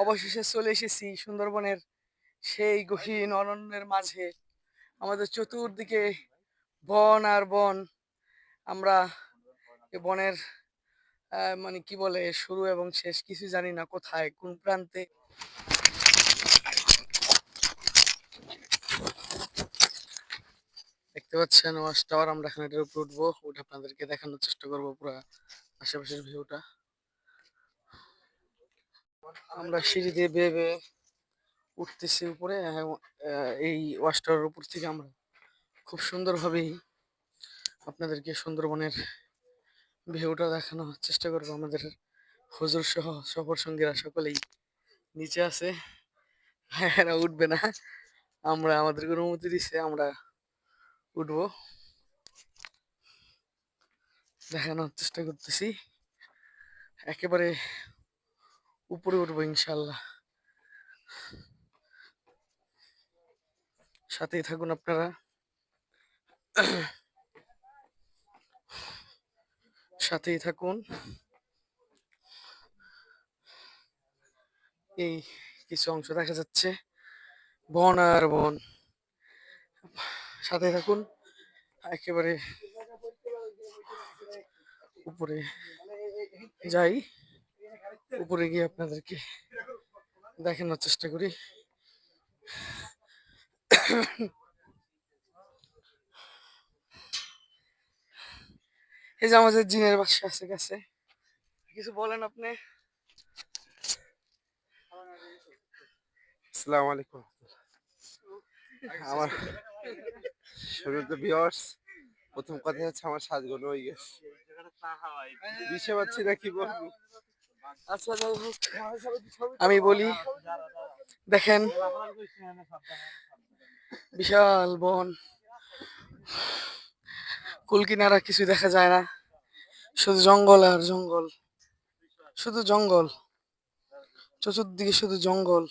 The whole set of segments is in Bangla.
অবশেষে চলে এসেছি সুন্দরবনের সেই গহীন অরণ্যের মাঝে। আমাদের চতুর্দিকে বন আর বন। আমরা এ বনের মানে কি বলে শুরু এবং শেষ কিছু জানি না, কোথায় কোন প্রান্তে। দেখতে পাচ্ছেন ওয়াচ টাওয়ার। আমরা এখন এটার উপর উঠবো, উঠে আপনাদেরকে দেখানোর চেষ্টা করবো পুরো আশেপাশের ভিউটা। আমরা সিঁড়ি দিয়ে বেয়ে বেয়ে উঠতেছি উপরে। এই ওয়াচ টাওয়ারের উপর থেকে আমরা খুব সুন্দরভাবেই আপনাদেরকে সুন্দরবনের ভিউটা দেখানোর চেষ্টা করবো। আমাদের হুজুর সহ সফর সঙ্গীরা সকলেই নিচে আছে, এরা উঠবে না, আমরা আমাদেরকে অনুমতি দিচ্ছে, আমরা উঠবো, দেখানোর চেষ্টা করতেছি। একেবারে উপরে উঠবো ইনশাল্লাহ, সাথেই থাকুন আপনারা, সাথেই থাকুন। এই কিছু অংশ দেখা যাচ্ছে, বন আর বন, সাথে থাকুন। একেবারে উপরে যাই, উপরে গিয়ে আপনাদেরকে দেখানোর চেষ্টা করি। এই যে আমাদের জিনের বাসা আছে কাছে, কিছু বলেন আপনি। আসসালামু আলাইকুম। আমার শুরুতে ভিউয়ার্স, প্রথম কথা হচ্ছে আমার সাজগুলো হয়ে গেছে, দিশে পাচ্ছি না কি বলবো। আচ্ছা যাই হোক, আমি বলি, দেখেন বিশাল বন, কুল কিনারা কিছু দেখা যায় না, শুধু জঙ্গল আর জঙ্গল, শুধু জঙ্গল, চতুর্দিকে শুধু জঙ্গল,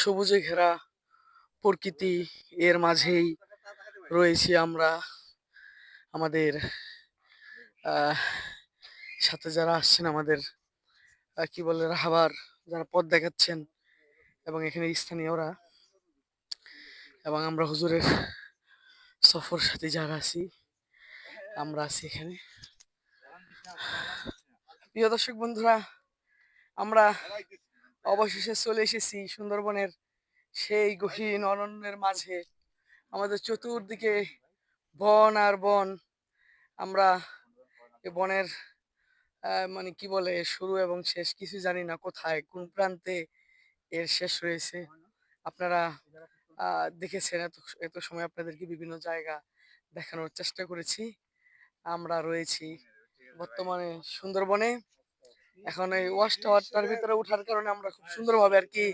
সবুজে ঘেরা প্রকৃতি। এর মাঝেই রয়েছি আমরা। আমাদের আহ সাথে যারা আসছেন, আমাদের কি বলে রাহাবার, যারা পথ দেখাচ্ছেন, এবং এখানে স্থানীয়রা, এবং আমরা হুজুরের সফর সাথে যারা আছি, আমরা আছি এখানে। প্রিয় দর্শক বন্ধুরা, আমরা অবশেষে চলে এসেছি সুন্দরবনের সেই গহীন অরণ্যের মাঝে। আমাদের চতুর্দিকে বন আর বন। আমরা এ বনের মানে কি বলে শুরু এবং শেষ কিছু জানি না, কোথায় কোন প্রান্তে এর শেষ রয়েছে। আপনারা দেখেছেন, এত এত সময় আপনাদেরকে বিভিন্ন জায়গা দেখানোর চেষ্টা করেছি। আমরা রয়েছি বর্তমানে সুন্দরবনে। এখন এই ওয়াচ টাওয়ারটার ভিতরে ওঠার কারণে আমরা খুব সুন্দরভাবে আর কি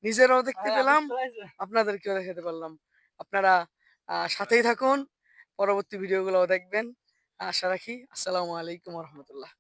নিজেরাও দেখতে পেলাম, আপনাদেরকেও দেখাতে পারলাম। আপনারা সাথেই থাকুন, পরবর্তী ভিডিওগুলো দেখবেন আশা রাখি। আসসালামু আলাইকুম রহমতুল্লাহ।